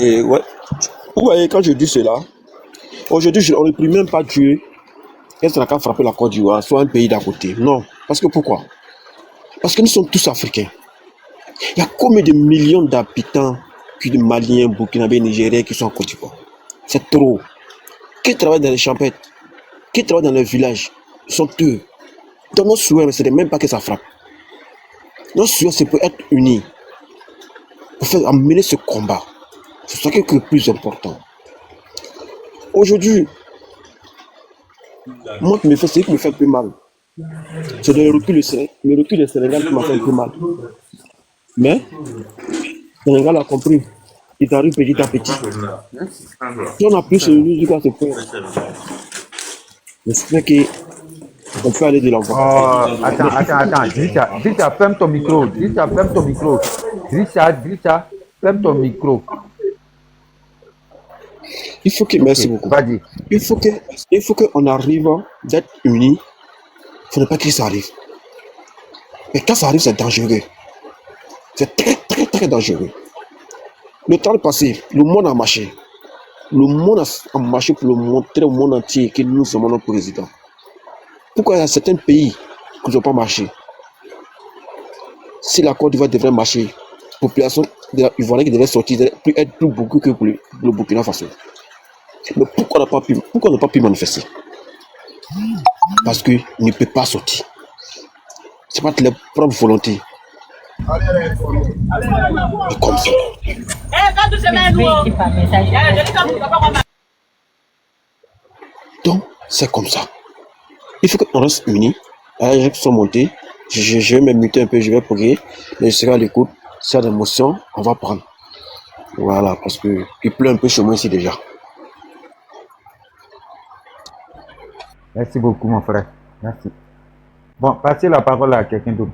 Et ouais, vous voyez, quand je dis cela, aujourd'hui, on ne peut même pas tuer qu'est-ce qui a frappé la Côte d'Ivoire, soit un pays d'à côté. Non. Parce que pourquoi? Parce que nous sommes tous africains. Il y a combien de millions d'habitants, puis de Maliens, Burkinabés, Nigériens qui sont en Côte d'Ivoire? C'est trop. Qui travaillent dans les champettes, qui travaillent dans les villages, sont eux. Dans nos souhaits, ce n'est même pas que ça frappe. Nos souhaits, c'est pour être unis, pour faire amener ce combat. C'est ce qui est le plus important. Aujourd'hui, moi, ce qui me fait plus mal, c'est le recul du Sénégal qui m'a fait plus mal. Mais, le Sénégal a compris. Il arrive petit à petit. Si on a plus de lui jusqu'à ce point, j'espère qu'on peut aller de l'avant. Attends. Dricha, ferme ton micro. Dricha, ferme ton micro. Il faut que, merci beaucoup. Vas-y. Il faut qu'on arrive d'être unis. Il ne faudrait pas que ça arrive. Mais quand ça arrive, c'est dangereux. C'est très, très, très dangereux. Le temps passé, le monde a marché. Le monde a marché pour le montrer au monde entier que nous sommes nos présidents. Pourquoi il y a certains pays qui n'ont pas marché? Si la Côte d'Ivoire devrait marcher, la population ivoirienne qui devrait sortir être plus beaucoup que pour le Burkina Faso. Mais pourquoi on n'a pas pu manifester? Parce qu'il ne peut pas sortir. Ce n'est pas de leur propre volonté. Et comme ça. Donc, c'est comme ça. Il faut qu'on reste unis. Les gens qui sont montés, je vais me muter un peu, je vais prier, mais je serai à l'écoute. S'il y a des émotions, on va prendre. Voilà, parce qu'il pleut un peu chez moi ici déjà. Merci beaucoup, mon frère. Merci. Bon, passez la parole à quelqu'un d'autre.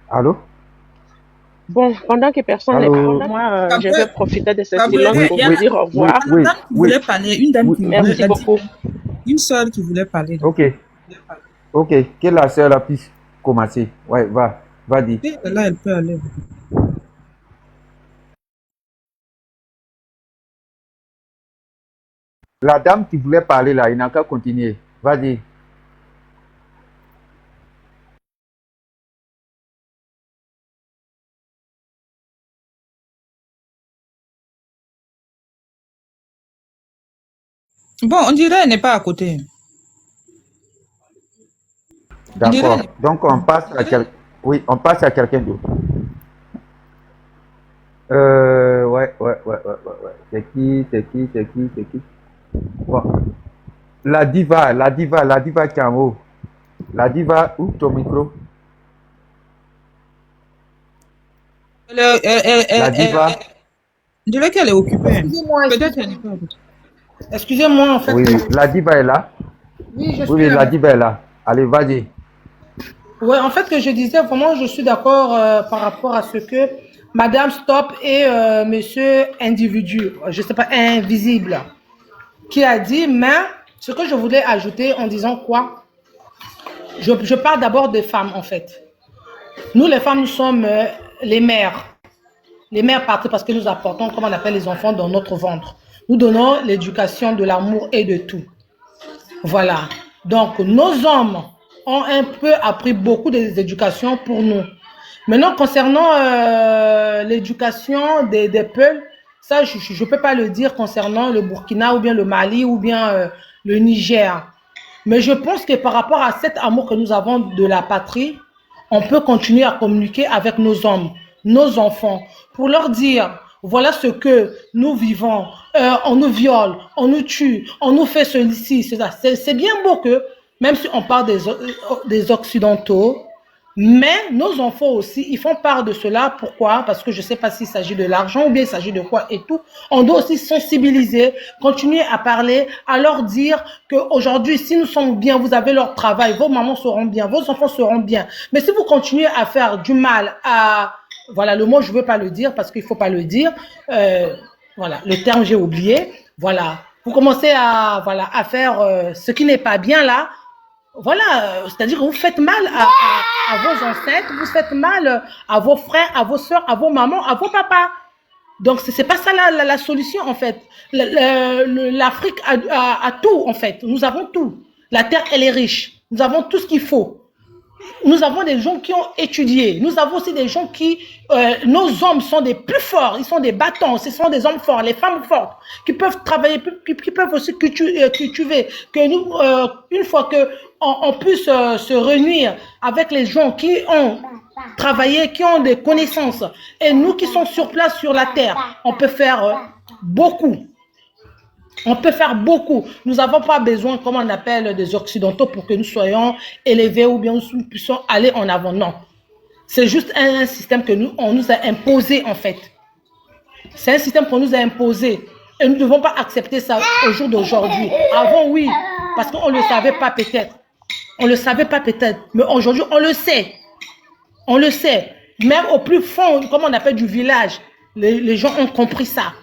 Allô? Bon, pendant que personne n'est parle, moi, je vais profiter de ce silence pour vous dire au revoir. Oui. Une dame qui voulait Merci beaucoup. Une soeur qui voulait parler. Ok. Que la sœur puisse commencer. Ouais, vas-y. Là, elle peut aller. La dame qui voulait parler là, il n'a qu'à continuer. Vas-y. Bon, on dirait qu'elle n'est pas à côté. D'accord. Donc on passe à quelqu'un d'autre. Ouais. C'est qui? Bon. La diva qui est en haut. La diva, ouvre ton micro. La diva. Je dirais qu'elle est occupée. Excusez-moi. Peut-être qu'elle n'est pas à côté. Excusez-moi, en fait. Oui, la diva est là. Oui, la diva est là. Allez, vas-y. Oui, en fait, que je disais, vraiment, je suis d'accord par rapport à ce que Madame Stop et Monsieur Individu, je ne sais pas, Invisible, qui a dit, mais ce que je voulais ajouter en disant quoi, je parle d'abord des femmes, en fait. Nous, les femmes, nous sommes les mères. Les mères partent parce que nous apportons, comme on appelle les enfants, dans notre ventre. Nous donnons l'éducation, de l'amour et de tout. Voilà. Donc, nos hommes ont un peu appris beaucoup d'éducation pour nous. Maintenant, concernant l'éducation des peuples, ça, je ne peux pas le dire concernant le Burkina ou bien le Mali ou bien le Niger. Mais je pense que par rapport à cet amour que nous avons de la patrie, on peut continuer à communiquer avec nos hommes, nos enfants, pour leur dire, voilà ce que nous vivons, on nous viole, on nous tue, on nous fait ceci, cela. C'est bien beau que, même si on parle des Occidentaux, mais nos enfants aussi, ils font part de cela. Pourquoi? Parce que je ne sais pas s'il s'agit de l'argent ou bien il s'agit de quoi et tout. On doit aussi sensibiliser, continuer à parler, à leur dire qu'aujourd'hui, si nous sommes bien, vous avez leur travail, vos mamans seront bien, vos enfants seront bien. Mais si vous continuez à faire du mal à... Voilà, le mot, je ne veux pas le dire parce qu'il ne faut pas le dire. voilà, le terme j'ai oublié, voilà, vous commencez à, voilà, à faire ce qui n'est pas bien là, voilà, c'est-à-dire que vous faites mal à vos ancêtres, vous faites mal à vos frères, à vos soeurs, à vos mamans, à vos papas. Donc, c'est pas ça la solution, en fait. L'Afrique a tout, en fait. Nous avons tout. La terre, elle est riche. Nous avons tout ce qu'il faut. Nous avons des gens qui ont étudié. Nous avons aussi des gens qui... nos hommes sont des plus forts. Ils sont des bâtons. Ce sont des hommes forts, les femmes fortes, qui peuvent travailler, qui peuvent aussi cultiver. Que nous, une fois que on puisse se réunir avec les gens qui ont travaillé, qui ont des connaissances, et nous qui sommes sur place sur la terre, on peut faire beaucoup. On peut faire beaucoup. Nous n'avons pas besoin, comme on appelle, des Occidentaux pour que nous soyons élevés ou bien nous puissions aller en avant. Non. C'est juste un système que on nous a imposé, en fait. C'est un système qu'on nous a imposé. Et nous ne devons pas accepter ça au jour d'aujourd'hui. Avant, oui, parce qu'on ne le savait pas peut-être. On ne le savait pas peut-être. Mais aujourd'hui, on le sait. On le sait. Même au plus fond, comme on appelle du village, les gens ont compris ça.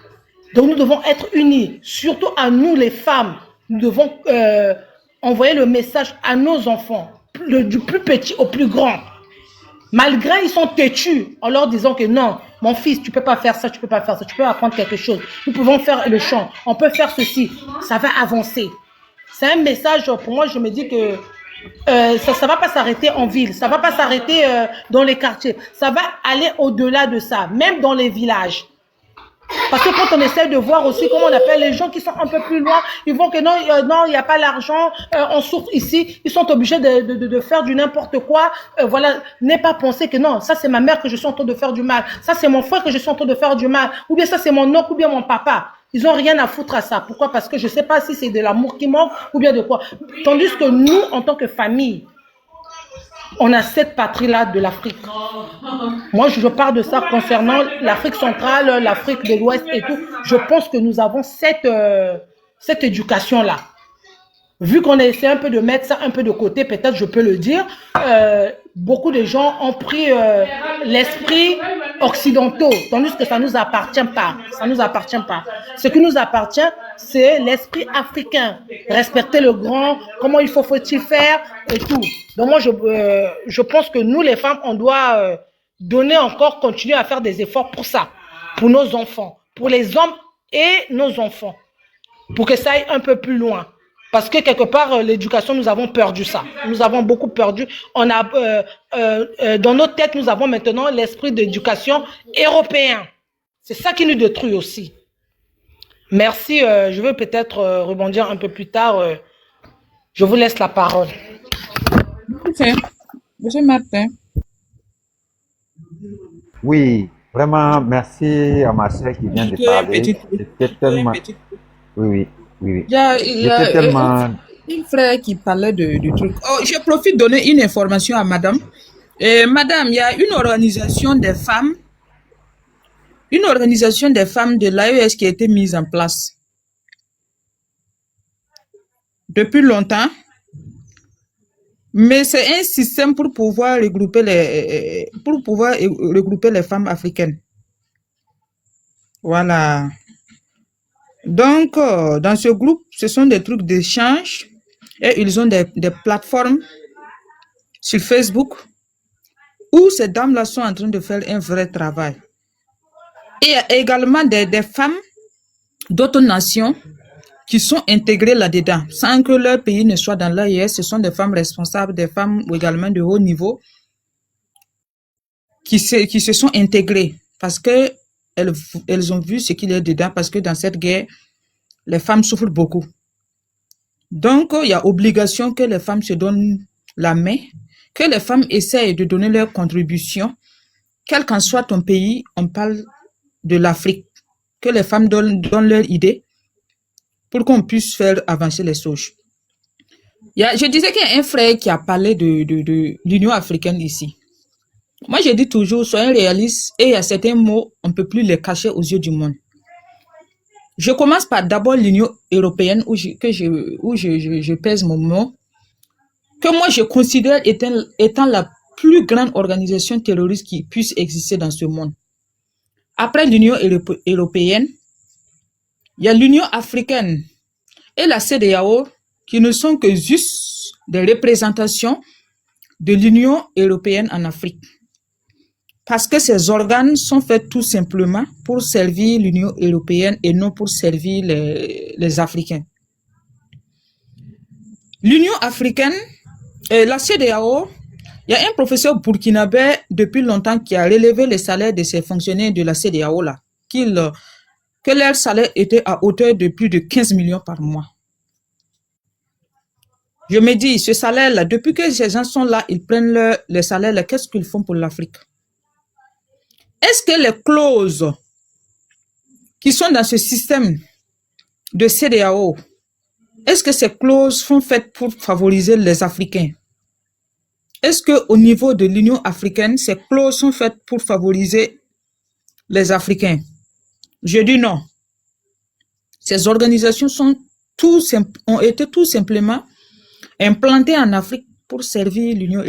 Donc nous devons être unis, surtout à nous les femmes. Nous devons envoyer le message à nos enfants, du plus petit au plus grand. Malgré ils sont têtus en leur disant que non, mon fils, tu ne peux pas faire ça, tu ne peux pas faire ça, tu peux apprendre quelque chose. Nous pouvons faire le chant, on peut faire ceci, ça va avancer. C'est un message, pour moi, je me dis que ça ne va pas s'arrêter en ville, ça ne va pas s'arrêter dans les quartiers, ça va aller au-delà de ça, même dans les villages. Parce que quand on essaie de voir aussi comment on appelle les gens qui sont un peu plus loin, ils vont que non, non, il n'y a pas l'argent, on souffre ici, ils sont obligés de faire du n'importe quoi. Voilà, n'est pas penser que non, ça c'est ma mère que je suis en train de faire du mal, ça c'est mon frère que je suis en train de faire du mal, ou bien ça c'est mon oncle ou bien mon papa. Ils n'ont rien à foutre à ça. Pourquoi? Parce que je ne sais pas si c'est de l'amour qui manque ou bien de quoi. Tandis que nous, en tant que famille, on a cette patrie-là de l'Afrique. Moi, je parle de ça concernant l'Afrique centrale, l'Afrique de l'Ouest et tout. Je pense que nous avons cette éducation-là. Vu qu'on a essayé un peu de mettre ça un peu de côté, peut-être je peux le dire, beaucoup de gens ont pris l'esprit occidentaux, tandis que ça ne nous appartient pas. Ça nous appartient pas. Ce qui nous appartient, c'est l'esprit africain. Respecter le grand, comment faut-il faire et tout. Donc moi, je pense que nous, les femmes, on doit donner encore, continuer à faire des efforts pour ça, pour nos enfants, pour les hommes et nos enfants, pour que ça aille un peu plus loin. Parce que quelque part, l'éducation, nous avons perdu ça. Nous avons beaucoup perdu. On a, dans nos têtes, nous avons maintenant l'esprit d'éducation européen. C'est ça qui nous détruit aussi. Merci. Je veux peut-être rebondir un peu plus tard. Je vous laisse la parole. Ok. Monsieur Martin. Oui, vraiment, merci à ma soeur qui vient de parler. C'était tellement... Oui. Il y a J'étais tellement... un frère qui parlait du truc. Oh, je profite de donner une information à madame. Madame, il y a une organisation des femmes de l'AES qui a été mise en place depuis longtemps. Mais c'est un système pour pouvoir regrouper les femmes africaines. Voilà. Donc, dans ce groupe, ce sont des trucs d'échange et ils ont des plateformes sur Facebook où ces dames-là sont en train de faire un vrai travail. Et il y a également des femmes d'autres nations qui sont intégrées là-dedans, sans que leur pays ne soit dans l'AES. Ce sont des femmes responsables, des femmes également de haut niveau qui se sont intégrées parce que elles ont vu ce qu'il y a dedans, parce que dans cette guerre, les femmes souffrent beaucoup. Donc, il y a obligation que les femmes se donnent la main, que les femmes essayent de donner leur contribution, quel qu'en soit ton pays. On parle de l'Afrique, que les femmes donnent leur idée pour qu'on puisse faire avancer les choses. Je disais qu'il y a un frère qui a parlé de l'Union africaine ici. Moi, je dis toujours, soyons réalistes, et il y a certains mots, on ne peut plus les cacher aux yeux du monde. Je commence par d'abord l'Union européenne, où je pèse mon mot, que moi je considère étant la plus grande organisation terroriste qui puisse exister dans ce monde. Après l'Union européenne, Il y a l'Union africaine et la CEDEAO qui ne sont que juste des représentations de l'Union européenne en Afrique. Parce que ces organes sont faits tout simplement pour servir l'Union européenne et non pour servir les Africains. L'Union africaine et la CEDEAO, il y a un professeur burkinabé depuis longtemps qui a relevé les salaires de ces fonctionnaires de la CEDEAO là, que leur salaire était à hauteur de plus de 15 millions par mois. Je me dis, ce salaire-là, depuis que ces gens sont là, ils prennent le salaire, qu'est-ce qu'ils font pour l'Afrique? Est-ce que les clauses qui sont dans ce système de CEDEAO, est-ce que ces clauses sont faites pour favoriser les Africains? Est-ce qu'au niveau de l'Union africaine, ces clauses sont faites pour favoriser les Africains? Je dis non. Ces organisations ont été tout simplement implantées en Afrique pour servir l'Union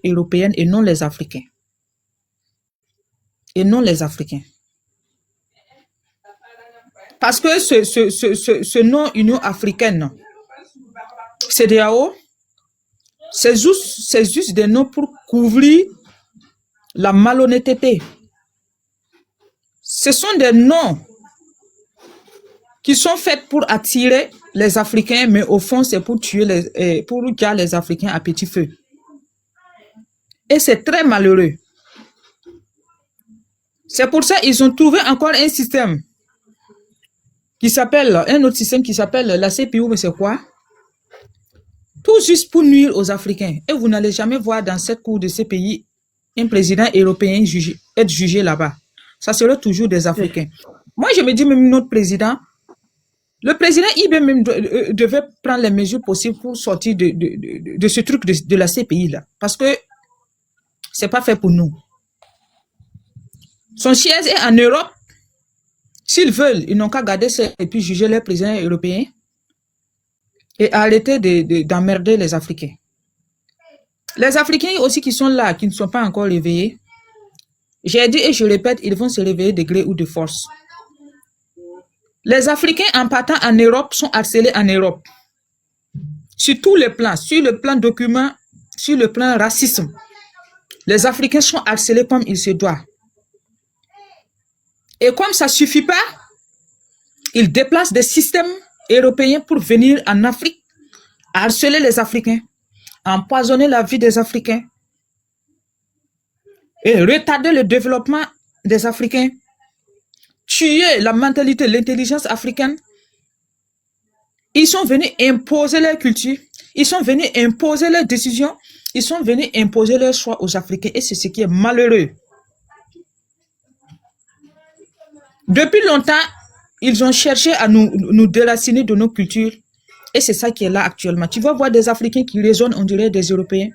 européenne et non les Africains. Et non les Africains. Parce que ce nom Union africaine, CEDEAO, c'est juste des noms pour couvrir la malhonnêteté. Ce sont des noms qui sont faits pour attirer les Africains, mais au fond, c'est pour tuer les Africains à petit feu. Et c'est très malheureux. C'est pour ça qu'ils ont trouvé encore un système qui s'appelle, un autre système qui s'appelle la CPO, mais c'est quoi? Tout juste pour nuire aux Africains. Et vous n'allez jamais voir dans cette cour de ces pays un président européen être jugé là-bas. Ça serait toujours des Africains. Moi, je me dis même notre président, le président même devait prendre les mesures possibles pour sortir de ce truc de la CPI là. Parce que c'est pas fait pour nous. Son siège est en Europe. S'ils veulent, ils n'ont qu'à garder ça et puis juger les présidents européens et arrêter d'emmerder les Africains. Les Africains aussi qui sont là, qui ne sont pas encore réveillés, j'ai dit et je répète, ils vont se réveiller de gré ou de force. Les Africains en partant en Europe sont harcelés en Europe. Sur tous les plans, sur le plan document, sur le plan racisme. Les Africains sont harcelés comme il se doit. Et comme ça ne suffit pas, ils déplacent des systèmes européens pour venir en Afrique, harceler les Africains, empoisonner la vie des Africains et retarder le développement des Africains, tuer la mentalité, l'intelligence africaine. Ils sont venus imposer leur culture, ils sont venus imposer leurs décisions, ils sont venus imposer leurs choix aux Africains et c'est ce qui est malheureux. Depuis longtemps, ils ont cherché à nous déraciner de nos cultures. Et c'est ça qui est là actuellement. Tu vas voir des Africains qui raisonnent, on dirait des Européens.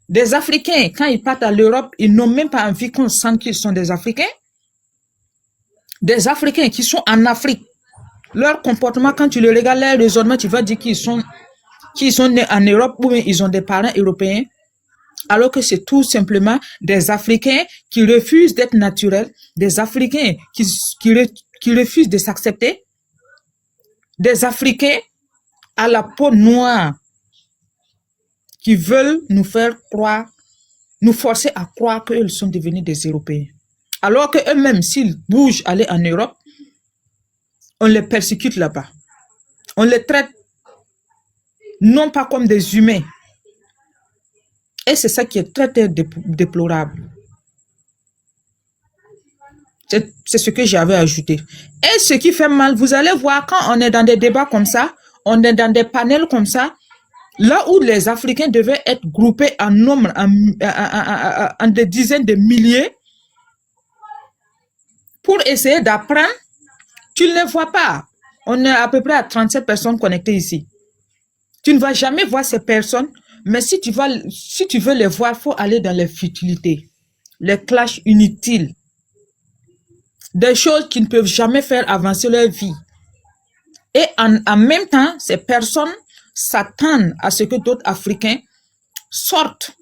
Des Africains, quand ils partent à l'Europe, ils n'ont même pas envie qu'on sente qu'ils sont des Africains. Des Africains qui sont en Afrique. Leur comportement, quand tu le regardes, leur raisonnement, tu vas dire qu'ils sont nés en Europe ou bien ils ont des parents européens. Alors que c'est tout simplement des Africains qui refusent d'être naturels, des Africains qui refusent de s'accepter, des Africains à la peau noire qui veulent nous faire croire, nous forcer à croire qu'ils sont devenus des Européens. Alors qu'eux-mêmes, s'ils bougent, aller en Europe, on les persécute là-bas. On les traite non pas comme des humains. Et c'est ça qui est très, très déplorable. C'est ce que j'avais ajouté. Et ce qui fait mal, vous allez voir, quand on est dans des débats comme ça, on est dans des panels comme ça, là où les Africains devaient être groupés en nombre, en des dizaines de milliers, pour essayer d'apprendre, tu ne les vois pas. On est à peu près à 37 personnes connectées ici. Tu ne vas jamais voir ces personnes, mais si tu veux les voir, il faut aller dans les futilités, les clashs inutiles, des choses qui ne peuvent jamais faire avancer leur vie. Et en même temps, ces personnes s'attendent à ce que d'autres Africains sortent,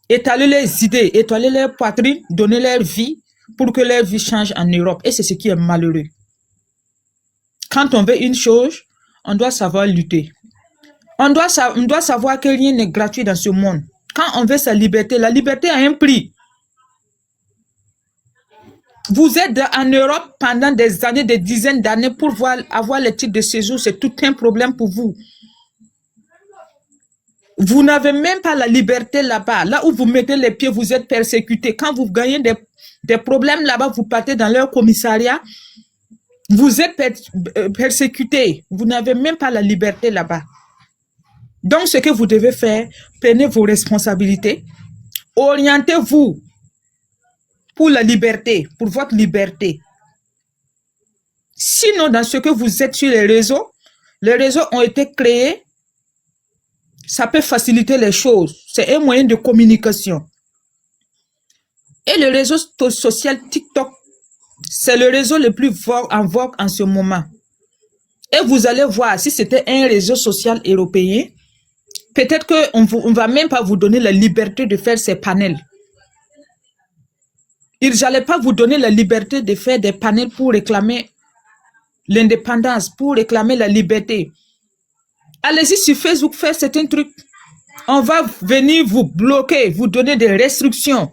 étaler leurs idées, étaler leur poitrine, donner leur vie pour que leur vie change en Europe. Et c'est ce qui est malheureux. quand on veut une chose, on doit savoir lutter. On doit savoir que rien n'est gratuit dans ce monde. Quand on veut sa liberté, la liberté a un prix. Vous êtes en Europe pendant des années, des dizaines d'années pour avoir le titre de séjour, c'est tout un problème pour vous. Vous n'avez même pas la liberté là-bas. Là où vous mettez les pieds, vous êtes persécuté. Quand vous gagnez des problèmes là-bas, vous partez dans leur commissariat, vous êtes persécuté. Vous n'avez même pas la liberté là-bas. Donc, ce que vous devez faire, prenez vos responsabilités, orientez-vous pour la liberté, pour votre liberté. Sinon, dans ce que vous êtes sur les réseaux ont été créés, ça peut faciliter les choses. C'est un moyen de communication. Et le réseau social TikTok, c'est le réseau le plus en vogue en ce moment. Et vous allez voir, si c'était un réseau social européen, peut-être qu'on ne va même pas vous donner la liberté de faire ces panels. Ils n'allaient pas vous donner la liberté de faire des panels pour réclamer l'indépendance, pour réclamer la liberté. Allez-y sur Facebook, faire certains trucs. On va venir vous bloquer, vous donner des restrictions.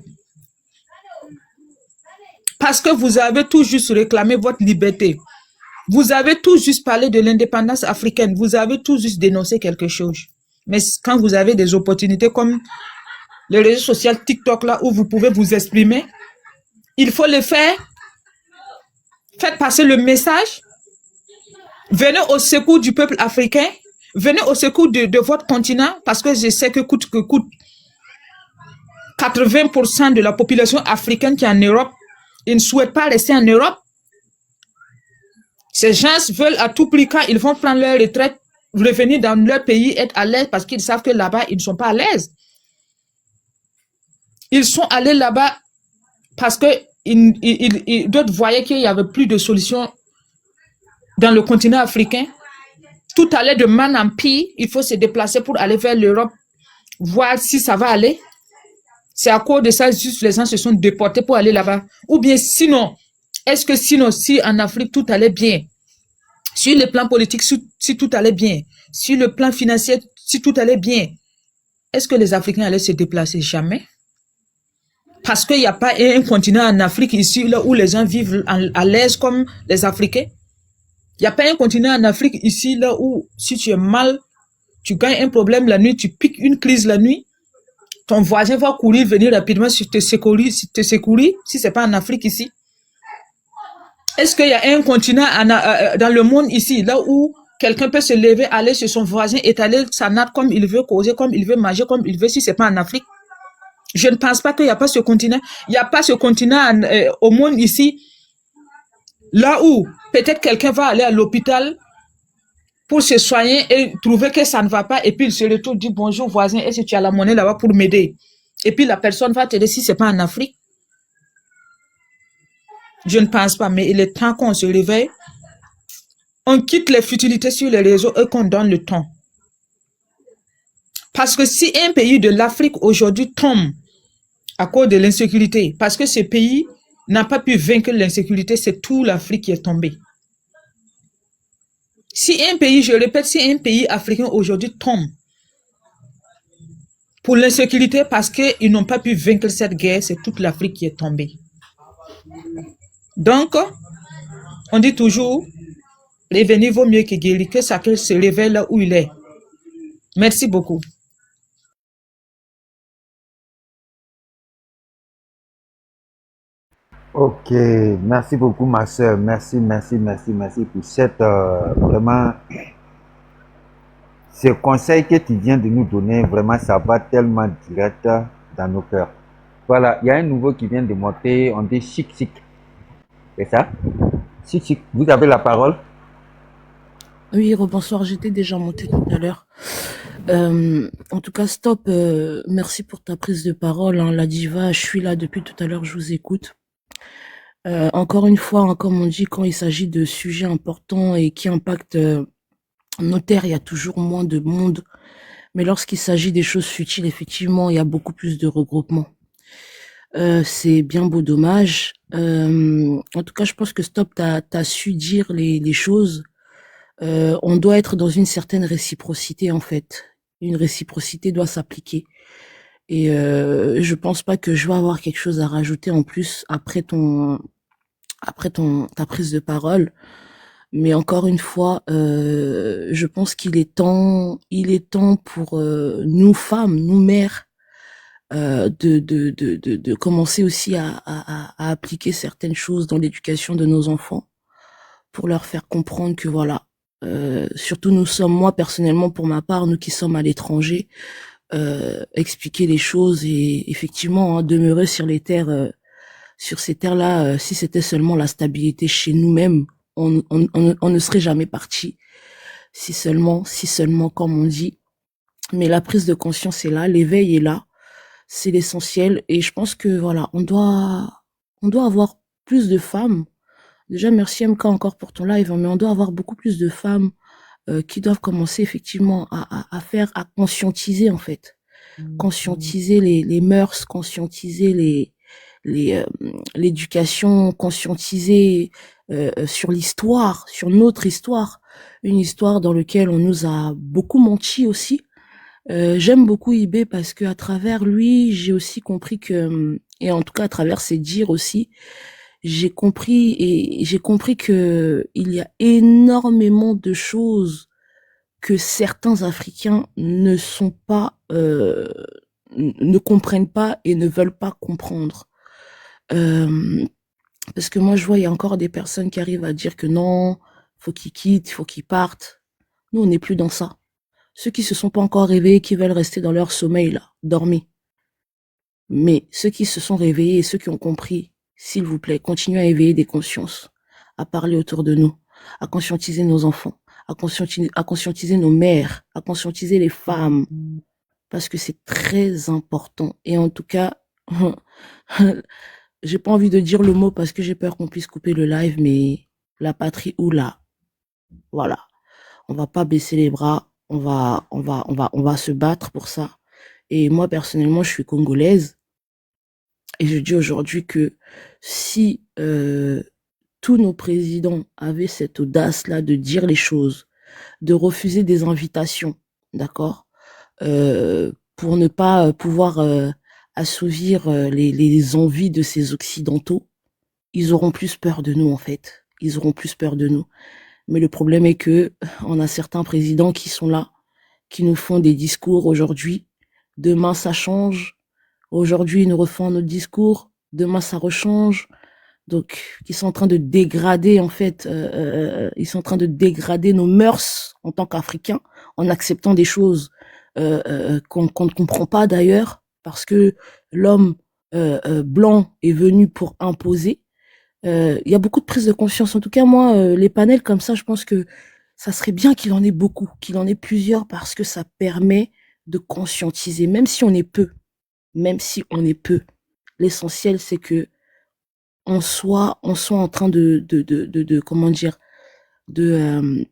Parce que vous avez tout juste réclamé votre liberté. Vous avez tout juste parlé de l'indépendance africaine. Vous avez tout juste dénoncé quelque chose. Mais quand vous avez des opportunités comme le réseau social TikTok là où vous pouvez vous exprimer, il faut le faire. Faites passer le message. Venez au secours du peuple africain. Venez au secours de votre continent parce que je sais que coûte 80% de la population africaine qui est en Europe, ils ne souhaitent pas rester en Europe. Ces gens veulent à tout prix, quand ils vont prendre leur retraite, revenir dans leur pays, être à l'aise parce qu'ils savent que là-bas, ils ne sont pas à l'aise. Ils sont allés là-bas parce que d'autres voyaient qu'il n'y avait plus de solution dans le continent africain. Tout allait de mal en pire. Il faut se déplacer pour aller vers l'Europe, voir si ça va aller. C'est à cause de ça, juste les gens se sont déportés pour aller là-bas. Ou bien sinon, est-ce que sinon, si en Afrique tout allait bien, sur le plan politique, si tout allait bien, sur le plan financier, si tout allait bien, est-ce que les Africains allaient se déplacer? Jamais. Parce qu'il n'y a pas un continent en Afrique ici, là où les gens vivent à l'aise comme les Africains. Il n'y a pas un continent en Afrique ici, là où si tu es mal, tu gagnes un problème la nuit, tu piques une crise la nuit, ton voisin va courir, venir rapidement te secourir si ce n'est pas en Afrique ici. Est-ce qu'il y a un continent dans le monde ici, là où quelqu'un peut se lever, aller chez son voisin, étaler sa natte comme il veut, causer comme il veut, manger comme il veut, si ce n'est pas en Afrique? Je ne pense pas qu'il n'y a pas ce continent. Il n'y a pas ce continent au monde ici, là où peut-être quelqu'un va aller à l'hôpital pour se soigner et trouver que ça ne va pas, et puis il se retourne, dit bonjour voisin, est-ce que tu as la monnaie là-bas pour m'aider? Et puis la personne va te dire si ce n'est pas en Afrique. Je ne pense pas, mais il est temps qu'on se réveille. On quitte les futilités sur les réseaux et qu'on donne le temps. Parce que si un pays de l'Afrique aujourd'hui tombe à cause de l'insécurité, parce que ce pays n'a pas pu vaincre l'insécurité, c'est tout l'Afrique qui est tombée. Si un pays, je répète, si un pays africain aujourd'hui tombe pour l'insécurité parce qu'ils n'ont pas pu vaincre cette guerre, c'est toute l'Afrique qui est tombée. Donc, on dit toujours, prévenir vaut mieux que guérir, que chacun se réveille là où il est. Merci beaucoup. Ok, merci beaucoup ma soeur, merci pour cette vraiment ce conseil que tu viens de nous donner, vraiment ça va tellement direct dans nos cœurs. Voilà, il y a un nouveau qui vient de monter, on dit Chic, c'est ça? Chic, vous avez la parole. Oui, rebonsoir, j'étais déjà montée tout à l'heure. En tout cas, Stop, merci pour ta prise de parole, hein, la diva, je suis là depuis tout à l'heure, je vous écoute. Encore une fois, hein, comme on dit, quand il s'agit de sujets importants et qui impactent nos terres, il y a toujours moins de monde. Mais lorsqu'il s'agit des choses futiles, effectivement, il y a beaucoup plus de regroupements. C'est bien beau dommage. En tout cas, je pense que Stop, t'as su dire les choses On doit être dans une certaine réciprocité, en fait. Une réciprocité doit s'appliquer. Et je pense pas que je vais avoir quelque chose à rajouter en plus après ta prise de parole. Mais encore une fois, je pense qu'il est temps pour nous femmes, nous mères, de commencer aussi à appliquer certaines choses dans l'éducation de nos enfants pour leur faire comprendre que voilà, surtout moi personnellement pour ma part, nous qui sommes à l'étranger, expliquer les choses et effectivement hein, demeurer sur les terres, sur ces terres-là, si c'était seulement la stabilité chez nous-mêmes, on ne serait jamais parti. Si seulement, comme on dit. Mais la prise de conscience est là, l'éveil est là, c'est l'essentiel. Et je pense que voilà, on doit avoir plus de femmes. Déjà, merci MK encore pour ton live, hein, mais on doit avoir beaucoup plus de femmes qui doivent commencer effectivement à conscientiser en fait, conscientiser les mœurs, conscientiser l'éducation, conscientiser sur l'histoire, sur notre histoire, une histoire dans laquelle on nous a beaucoup menti aussi. J'aime beaucoup Ibé parce que à travers lui, j'ai aussi compris que, et en tout cas à travers ses dires aussi, j'ai compris que il y a énormément de choses que certains Africains ne comprennent pas et ne veulent pas comprendre. Parce que moi, je vois, il y a encore des personnes qui arrivent à dire que non, faut qu'ils quittent, faut qu'ils partent. Nous, on n'est plus dans ça. Ceux qui se sont pas encore réveillés, qui veulent rester dans leur sommeil, là, dormez. Mais ceux qui se sont réveillés et ceux qui ont compris, s'il vous plaît, continuez à éveiller des consciences, à parler autour de nous, à conscientiser nos enfants, à conscientiser nos mères, à conscientiser les femmes, parce que c'est très important. Et en tout cas, j'ai pas envie de dire le mot parce que j'ai peur qu'on puisse couper le live, mais la patrie ou là, voilà. On va pas baisser les bras, on va se battre pour ça. Et moi, personnellement, je suis congolaise. Et je dis aujourd'hui que si tous nos présidents avaient cette audace-là de dire les choses, de refuser des invitations, d'accord, pour ne pas pouvoir assouvir les envies de ces Occidentaux, ils auront plus peur de nous, en fait. Ils auront plus peur de nous. Mais le problème est que on a certains présidents qui sont là, qui nous font des discours aujourd'hui. Demain, ça change. Aujourd'hui, ils nous refont notre discours. Demain, ça rechange. Donc, ils sont en train de dégrader, en fait, ils sont en train de dégrader nos mœurs en tant qu'Africains, en acceptant des choses qu'on ne comprend pas d'ailleurs, parce que l'homme blanc est venu pour imposer. Il y a beaucoup de prise de conscience. En tout cas, moi, les panels comme ça, je pense que ça serait bien qu'il en ait beaucoup, qu'il en ait plusieurs, parce que ça permet de conscientiser, même si on est peu. L'essentiel, c'est que on soit en train de comment dire, de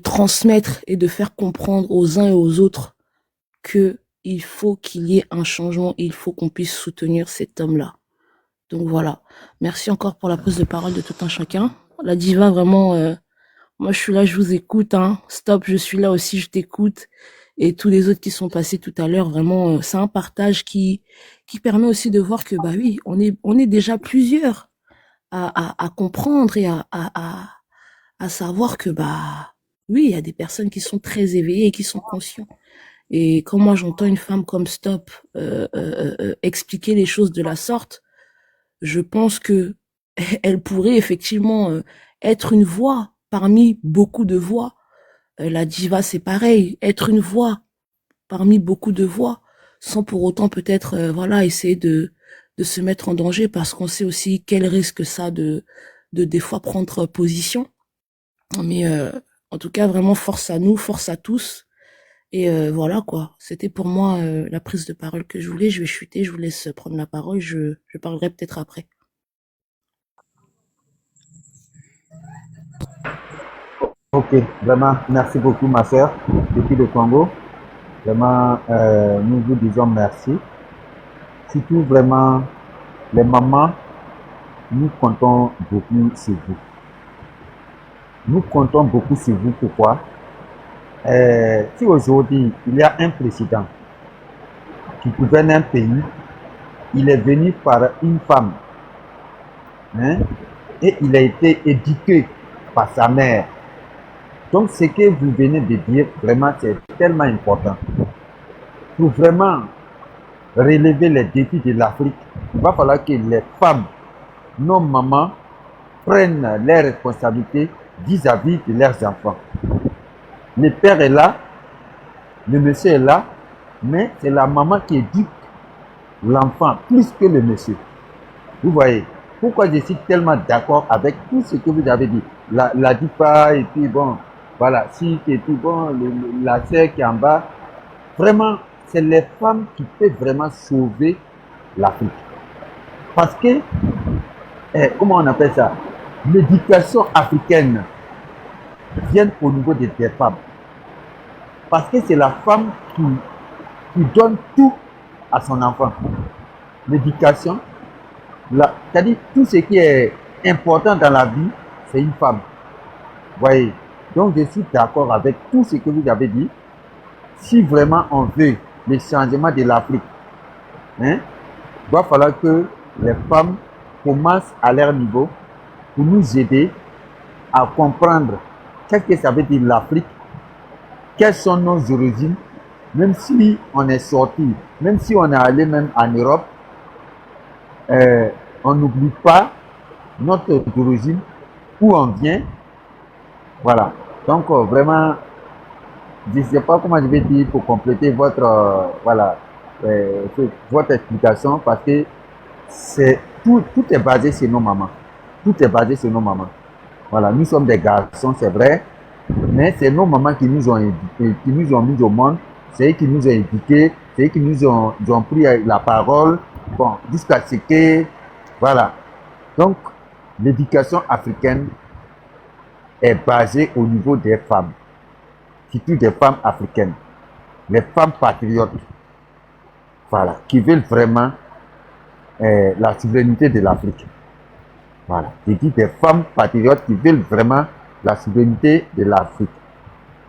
transmettre et de faire comprendre aux uns et aux autres que il faut qu'il y ait un changement, il faut qu'on puisse soutenir cet homme-là. Donc voilà. Merci encore pour la prise de parole de tout un chacun. La diva, vraiment, moi je suis là, je vous écoute, hein. Stop, je suis là aussi, je t'écoute. Et tous les autres qui sont passés tout à l'heure, vraiment, c'est un partage qui permet aussi de voir que, bah oui, on est déjà plusieurs à comprendre et à savoir que, bah, oui, il y a des personnes qui sont très éveillées et qui sont conscients. Et quand moi j'entends une femme comme Stop expliquer les choses de la sorte, je pense que elle pourrait effectivement être une voix parmi beaucoup de voix. La diva, c'est pareil, être une voix parmi beaucoup de voix, sans pour autant peut-être voilà, essayer de se mettre en danger, parce qu'on sait aussi quel risque ça de des fois prendre position. Mais en tout cas, vraiment force à nous, force à tous. Et voilà quoi, c'était pour moi la prise de parole que je voulais. Je vais chuter, je vous laisse prendre la parole, je parlerai peut-être après. Ok, vraiment, merci beaucoup ma soeur depuis le Congo. Vraiment, nous vous disons merci. Surtout vraiment, les mamans, nous comptons beaucoup sur vous. Nous comptons beaucoup sur vous. Pourquoi? Si aujourd'hui, il y a un président qui gouverne un pays, il est venu par une femme, hein, et il a été éduqué par sa mère. Donc, ce que vous venez de dire, vraiment, c'est tellement important. Pour vraiment relever les défis de l'Afrique, il va falloir que les femmes, nos mamans, prennent leurs responsabilités vis-à-vis de leurs enfants. Le père est là, le monsieur est là, mais c'est la maman qui éduque l'enfant plus que le monsieur. Vous voyez, pourquoi je suis tellement d'accord avec tout ce que vous avez dit. La DIPA, et puis bon, voilà, si, et puis bon, la sœur qui est en bas. Vraiment, c'est les femmes qui peuvent vraiment sauver l'Afrique. Parce que, comment on appelle ça? L'éducation africaine vient au niveau des femmes. Parce que c'est la femme qui donne tout à son enfant. L'éducation, c'est-à-dire tout ce qui est important dans la vie, c'est une femme. Vous voyez? Donc je suis d'accord avec tout ce que vous avez dit. Si vraiment on veut le changement de l'Afrique, hein, il va falloir que les femmes commencent à leur niveau pour nous aider à comprendre qu'est-ce que ça veut dire l'Afrique, quelles sont nos origines, même si on est sorti, même si on est allé même en Europe, on n'oublie pas notre origine, où on vient. Voilà. Donc vraiment, je ne sais pas comment je vais dire pour compléter votre voilà votre explication, parce que c'est tout est basé sur nos mamans. Tout est basé sur nos mamans. Voilà, nous sommes des garçons, c'est vrai, mais c'est nos mamans qui nous ont éduqués, qui nous ont mis au monde, c'est eux qui nous ont éduqués, c'est eux qui nous ont pris la parole, bon, jusqu'à ce que, voilà. Donc, l'éducation africaine est basée au niveau des femmes, surtout des femmes africaines, les femmes patriotes, voilà, qui veulent vraiment la souveraineté de l'Afrique. Voilà, je dis des femmes patriotes qui veulent vraiment la souveraineté de l'Afrique.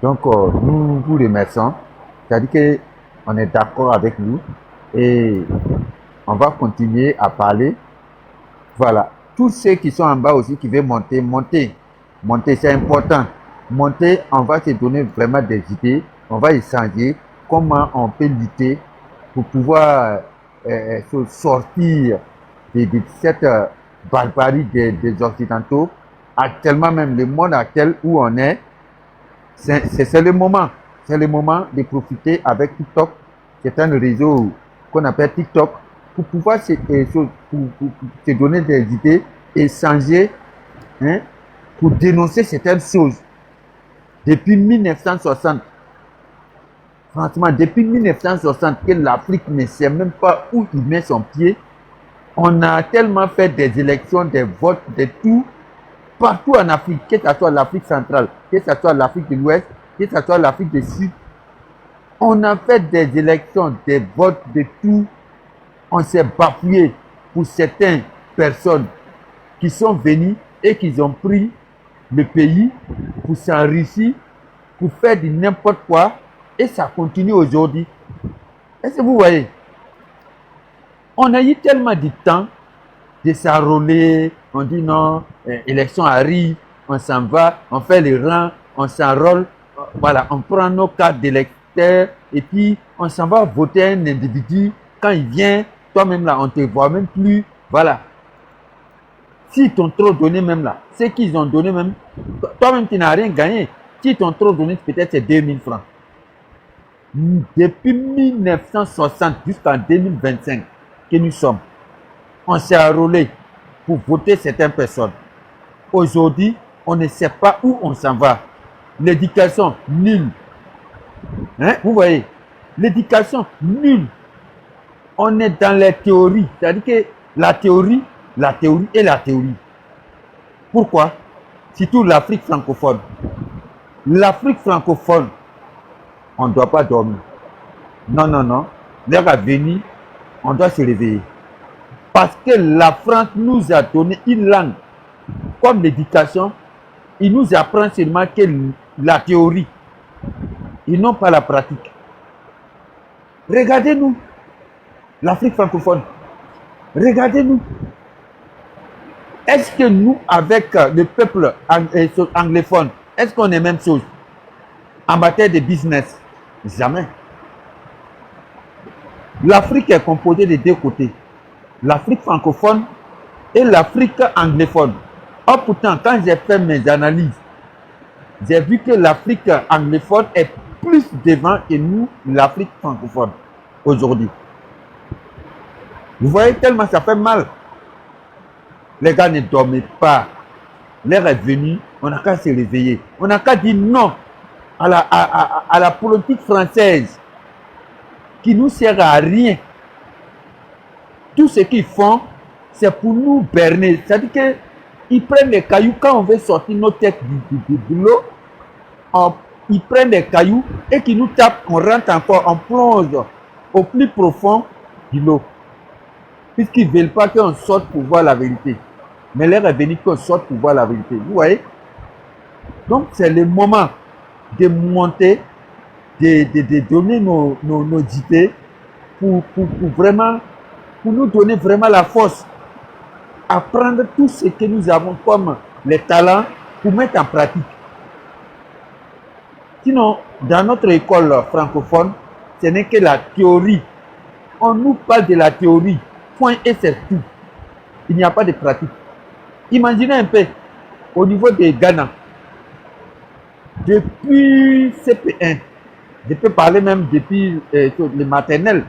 Donc, nous vous remercions, c'est-à-dire qu'on est d'accord avec vous et on va continuer à parler. Voilà, tous ceux qui sont en bas aussi qui veulent monter, c'est important. Monter, on va se donner vraiment des idées, on va échanger comment on peut lutter pour pouvoir se sortir de cette barbarie des Occidentaux. Actuellement même, le monde actuel où on est, c'est le moment. C'est le moment de profiter avec TikTok. C'est un réseau qu'on appelle TikTok pour pouvoir se donner des idées, échanger, hein, pour dénoncer certaines choses. Depuis 1960, franchement, depuis 1960, que l'Afrique ne sait même pas où il met son pied, on a tellement fait des élections, des votes, de tout, partout en Afrique, que ce soit l'Afrique centrale, que ce soit l'Afrique de l'Ouest, que ce soit l'Afrique du Sud. On a fait des élections, des votes, de tout. On s'est bafoué pour certaines personnes qui sont venues et qui ont pris le pays pour s'enrichir, pour faire du n'importe quoi, et ça continue aujourd'hui. Est-ce que vous voyez? On a eu tellement de temps de s'enrôler, on dit non, élection arrive, on s'en va, on fait les rangs, on s'enrôle, voilà, on prend nos cartes d'électeurs et puis on s'en va voter un individu. Quand il vient, toi-même là, on ne te voit même plus, voilà. S'ils t'ont trop donné même là, ce qu'ils ont donné même, toi-même tu n'as rien gagné. S'ils t'ont trop donné, peut-être c'est 2000 francs. Depuis 1960 jusqu'en 2025 que nous sommes, on s'est enrôlé pour voter certaines personnes. Aujourd'hui, on ne sait pas où on s'en va. L'éducation, nulle. Hein? Vous voyez, l'éducation, nulle. On est dans les théories. C'est-à-dire que la théorie et la théorie. Pourquoi? Surtout l'Afrique francophone. L'Afrique francophone, on ne doit pas dormir. Non, non, non. L'heure à venir, on doit se réveiller. Parce que la France nous a donné une langue comme l'éducation ils nous apprennent seulement que la théorie. Ils n'ont pas la pratique. Regardez-nous, l'Afrique francophone. Regardez-nous. Est-ce que nous, avec le peuple anglophone, est-ce qu'on est même chose en matière de business? Jamais. L'Afrique est composée de deux côtés. L'Afrique francophone et l'Afrique anglophone. Or, pourtant, quand j'ai fait mes analyses, j'ai vu que l'Afrique anglophone est plus devant que nous, l'Afrique francophone, aujourd'hui. Vous voyez tellement ça fait mal. Les gars ne dormaient pas. L'heure est venue, on n'a qu'à se réveiller. On n'a qu'à dire non à la politique française qui ne nous sert à rien. Tout ce qu'ils font, c'est pour nous berner. C'est-à-dire qu'ils prennent des cailloux quand on veut sortir nos têtes de l'eau. Ils prennent des cailloux et qui nous tapent, on rentre encore, on plonge au plus profond de l'eau. Puisqu'ils ne veulent pas qu'on sorte pour voir la vérité. Mais l'heure est venue qu'on sorte pour voir la vérité. Vous voyez? Donc c'est le moment de monter, de donner nos idées pour vraiment, pour nous donner vraiment la force à prendre tout ce que nous avons comme les talents pour mettre en pratique. Sinon, dans notre école francophone, ce n'est que la théorie. On nous parle de la théorie, point et c'est tout. Il n'y a pas de pratique. Imaginez un peu, au niveau de Ghana, depuis CP1, je peux parler même depuis le maternel,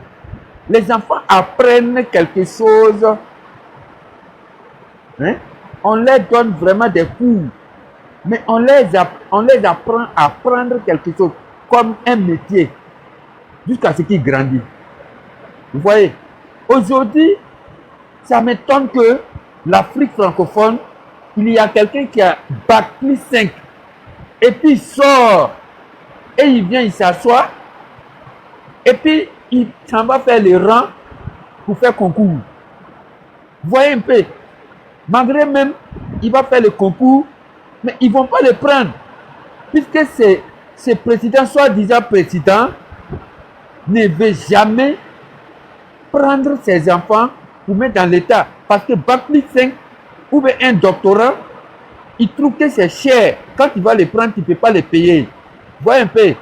les enfants apprennent quelque chose, hein? On leur donne vraiment des cours, mais on les apprend à prendre quelque chose comme un métier, jusqu'à ce qu'ils grandissent. Vous voyez, aujourd'hui, ça m'étonne que l'Afrique francophone, il y a quelqu'un qui a bac plus 5, et puis il sort, et il vient, il s'assoit, et puis il s'en va faire les rangs pour faire concours. Vous voyez un peu, malgré même, il va faire le concours, mais ils ne vont pas le prendre, puisque ce président, soi-disant président, ne veut jamais prendre ses enfants pour mettre dans l'État. Parce que bac plus 5 ou bien un doctorat, il trouve que c'est cher. Quand il va les prendre, il ne peut pas les payer. Vous voyez un peu.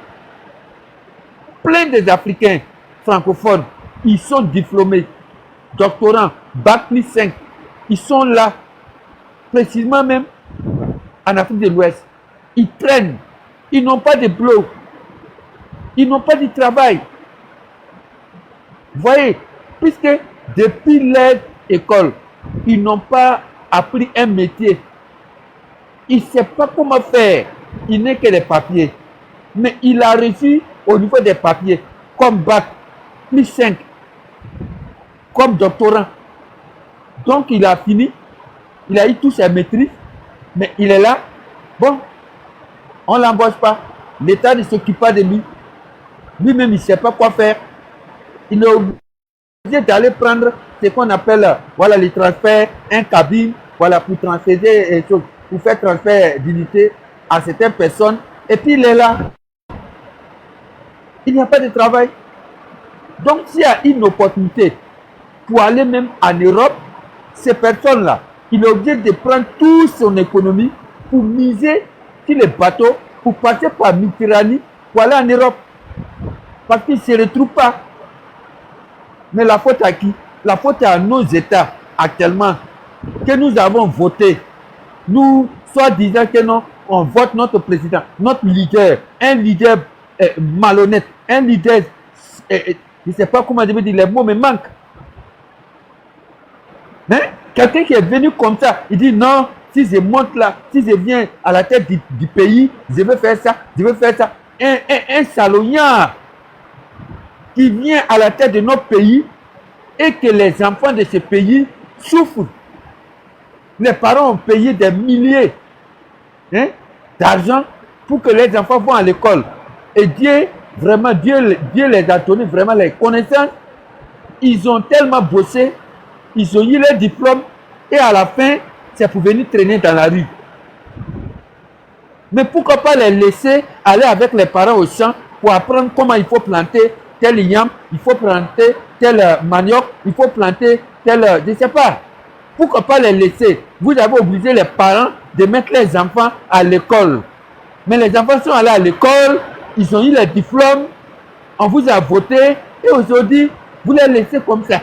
Plein des Africains francophones, ils sont diplômés, doctorants, bac plus 5. Ils sont là, précisément même en Afrique de l'Ouest. Ils traînent. Ils n'ont pas de boulot. Ils n'ont pas de travail. Vous voyez, puisque depuis leur école, ils n'ont pas appris un métier. Il ne sait pas comment faire. Il n'est que des papiers. Mais il a reçu au niveau des papiers, comme bac, plus 5, comme doctorant. Donc il a fini, il a eu tous ses maîtrises, mais il est là. Bon, on ne l'embauche pas. L'État ne s'occupe pas de lui. Lui-même, il ne sait pas quoi faire. Il est obligé d'aller prendre ce qu'on appelle, voilà, les transferts, un cabine, voilà, pour transférer, pour faire transfert d'unité à certaines personnes. Et puis il est là. Il n'y a pas de travail. Donc s'il y a une opportunité pour aller même en Europe, ces personnes-là, il est obligé de prendre toute son économie pour miser sur les bateaux, pour passer par Méditerranée, pour aller en Europe. Parce qu'il ne se retrouve pas. Mais la faute à qui? La faute à nos États actuellement, que nous avons voté. Nous, soit disant que non, on vote notre président, notre leader, un leader malhonnête, un leader, je ne sais pas comment je veux dire, les mots me manquent. Hein? Quelqu'un qui est venu comme ça, il dit non, si je monte là, si je viens à la tête du pays, je veux faire ça, je veux faire ça. Un saloniard qui vient à la tête de notre pays et que les enfants de ce pays souffrent. Les parents ont payé des milliers, hein, d'argent pour que les enfants vont à l'école. Et Dieu, vraiment, Dieu les a donné vraiment les connaissances. Ils ont tellement bossé, ils ont eu leur diplôme et à la fin, c'est pour venir traîner dans la rue. Mais pourquoi pas les laisser aller avec les parents au champ pour apprendre comment il faut planter tel yam, il faut planter tel manioc, il faut planter tel... je ne sais pas. Pourquoi pas les laisser? Vous avez obligé les parents de mettre les enfants à l'école. Mais les enfants sont allés à l'école, ils ont eu les diplômes, on vous a voté, et aujourd'hui, vous les laissez comme ça.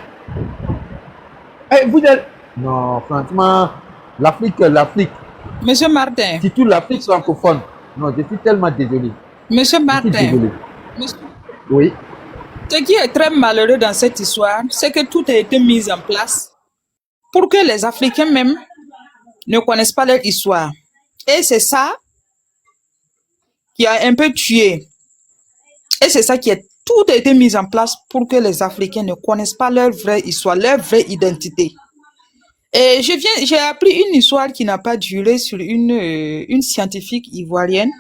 Et vous êtes... Non, franchement, l'Afrique, Monsieur Martin, surtout l'Afrique francophone. Non, je suis tellement désolé. Monsieur Je suis Martin, désolé. monsieur- Oui. ce qui est très malheureux dans cette histoire, c'est que tout a été mis en place pour que les Africains même ne connaissent pas leur histoire. Et c'est ça qui a un peu tué. Et c'est ça qui est... Tout a été mis en place pour que les Africains ne connaissent pas leur vraie histoire, leur vraie identité. Et j'ai appris une histoire qui n'a pas duré sur une scientifique ivoirienne.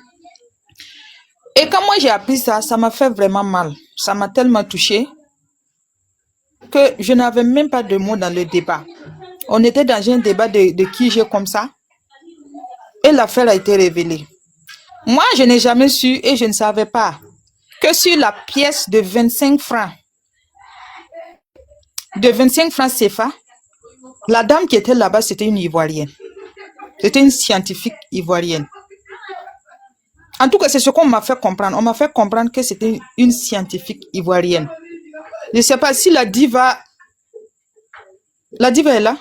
Et quand moi j'ai appris ça, ça m'a fait vraiment mal. Ça m'a tellement touché que je n'avais même pas de mots dans le débat. On était dans un débat de qui j'ai comme ça. Et l'affaire a été révélée. Moi, je n'ai jamais su et je ne savais pas que sur la pièce de 25 francs CFA, la dame qui était là-bas, c'était une Ivoirienne. C'était une scientifique ivoirienne. En tout cas, c'est ce qu'on m'a fait comprendre. On m'a fait comprendre que c'était une scientifique ivoirienne. Je ne sais pas si la diva est là.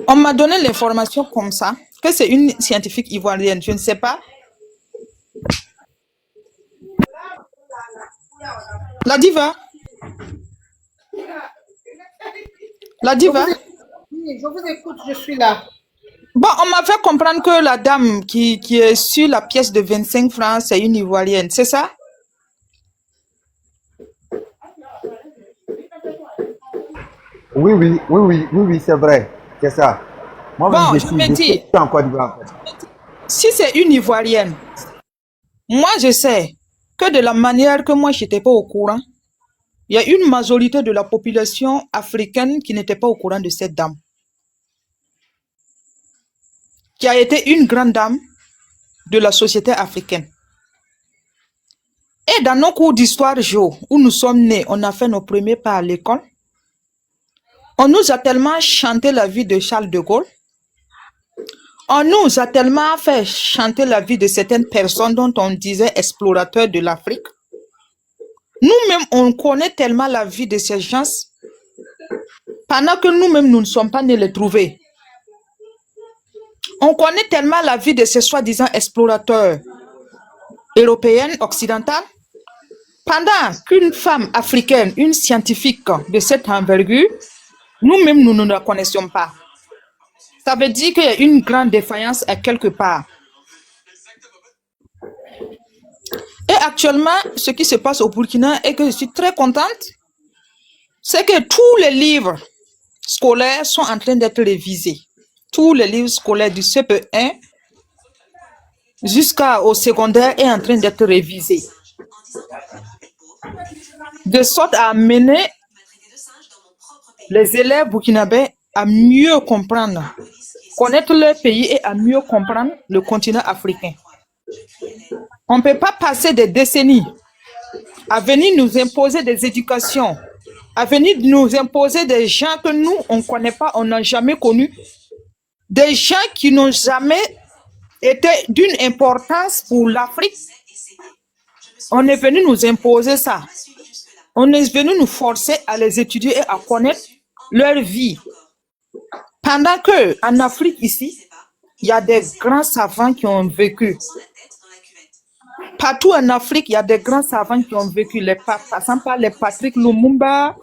On m'a donné l'information comme ça, que c'est une scientifique ivoirienne. Je ne sais pas. La diva. La diva. Oui, je vous écoute, je suis là. Bon, on m'a fait comprendre que la dame qui est sur la pièce de 25 francs, c'est une Ivoirienne, c'est ça? Oui, c'est vrai. C'est ça. Moi-même, Bon, je je me suis dis, en Côte d'Ivoire. si c'est une Ivoirienne, moi je sais que de la manière que moi je n'étais pas au courant, il y a une majorité de la population africaine qui n'était pas au courant de cette dame, qui a été une grande dame de la société africaine. Et dans nos cours d'histoire géo, où nous sommes nés, on a fait nos premiers pas à l'école. On nous a tellement chanté la vie de Charles de Gaulle. On nous a tellement fait chanter la vie de certaines personnes dont on disait explorateurs de l'Afrique. Nous-mêmes, on connaît tellement la vie de ces gens pendant que nous-mêmes, nous ne sommes pas nés les trouver. On connaît tellement la vie de ces soi-disant explorateurs européennes, occidentales, pendant qu'une femme africaine, une scientifique de cette envergure, nous-mêmes, nous ne la connaissions pas. Ça veut dire qu'il y a une grande défaillance à quelque part. Et actuellement, ce qui se passe au Burkina et que je suis très contente, c'est que tous les livres scolaires sont en train d'être révisés. Tous les livres scolaires du CP1 jusqu'au secondaire est en train d'être révisés. De sorte à amener les élèves burkinabés à mieux comprendre, connaître leur pays et à mieux comprendre le continent africain. On ne peut pas passer des décennies à venir nous imposer des éducations, à venir nous imposer des gens que nous, on ne connaît pas, on n'a jamais connus, des gens qui n'ont jamais été d'une importance pour l'Afrique. On est venu nous imposer ça. On est venu nous forcer à les étudier et à connaître leur vie. Pendant que en Afrique ici, il y a des grands savants qui ont vécu. Partout en Afrique, il y a des grands savants qui ont vécu. Par exemple, les Patrick Lumumba,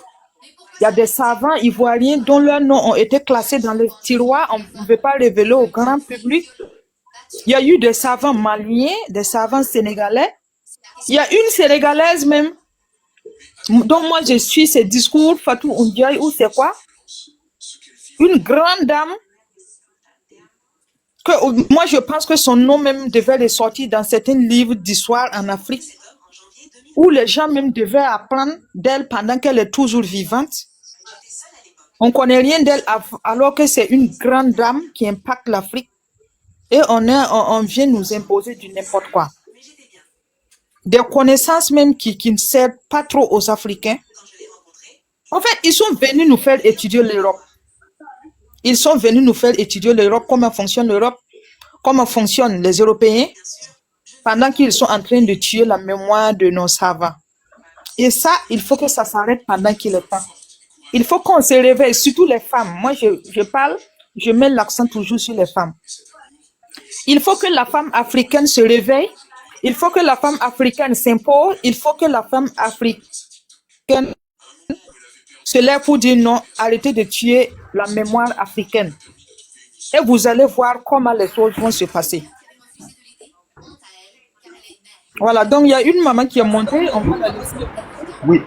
il y a des savants ivoiriens dont leurs noms ont été classés dans le tiroir. On ne veut pas révéler au grand public. Il y a eu des savants maliens, des savants sénégalais. Il y a une sénégalaise même, dont moi je suis ses discours, Fatou Ndiaye, ou c'est quoi? Une grande dame, que moi je pense que son nom même devait ressortir dans certains livres d'histoire en Afrique, où les gens même devaient apprendre d'elle pendant qu'elle est toujours vivante. On connaît rien d'elle alors que c'est une grande dame qui impacte l'Afrique et on vient nous imposer du n'importe quoi. Des connaissances même qui ne servent pas trop aux Africains. En fait, ils sont venus nous faire étudier l'Europe. Ils sont venus nous faire étudier l'Europe, comment fonctionne l'Europe, comment fonctionnent les Européens, pendant qu'ils sont en train de tuer la mémoire de nos savants. Et ça, il faut que ça s'arrête pendant qu'il est temps. Il faut qu'on se réveille, surtout les femmes. Moi, je parle, je mets l'accent toujours sur les femmes. Il faut que la femme africaine se réveille. Il faut que la femme africaine s'impose. Il faut que la femme africaine se lève pour dire non, arrêtez de tuer la mémoire africaine. Et vous allez voir comment les choses vont se passer. Voilà, donc il y a une maman qui est montée. On va la laisser. Oui,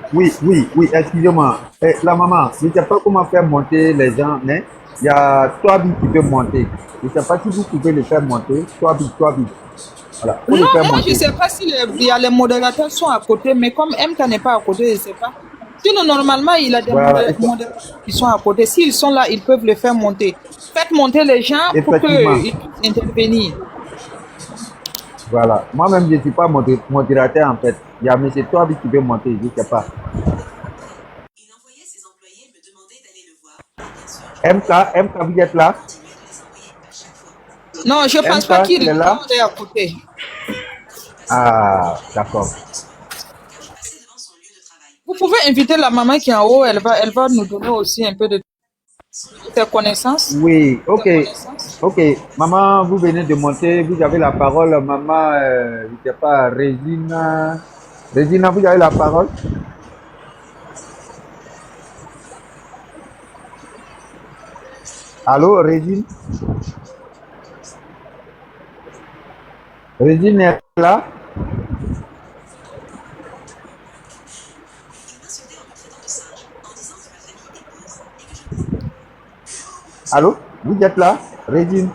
excusez-moi. La maman, je ne sais pas comment faire monter les gens, mais il y a Toabi qui peut monter. Je ne sais pas si vous pouvez le faire monter. Toabi. Voilà, faut le Non, faire moi je ne monter. sais pas si les modérateurs sont à côté, mais comme MK n'est pas à côté, je ne sais pas. Sinon, normalement, il a des Voilà, modérateurs qui sont à côté. S'ils sont là, ils peuvent le faire monter. Faites monter les gens pour effectivement. qu'ils puissent intervenir. Voilà. Moi-même, je ne suis pas modérateur en fait. Il y a M. Toabi qui veut monter, je ne sais pas. MK, vous êtes là? Non, je ne pense pas MK, qu'il il est là? est à côté. Ah, d'accord. Vous pouvez inviter la maman qui est en haut, elle va nous donner aussi un peu de ses connaissances. Oui, ok. Maman, vous venez de monter, vous avez la parole. Maman, je ne sais pas, Régina. Régina, vous avez la parole? Allô, Régine? Régine est là? Allô? Vous êtes là? Régine?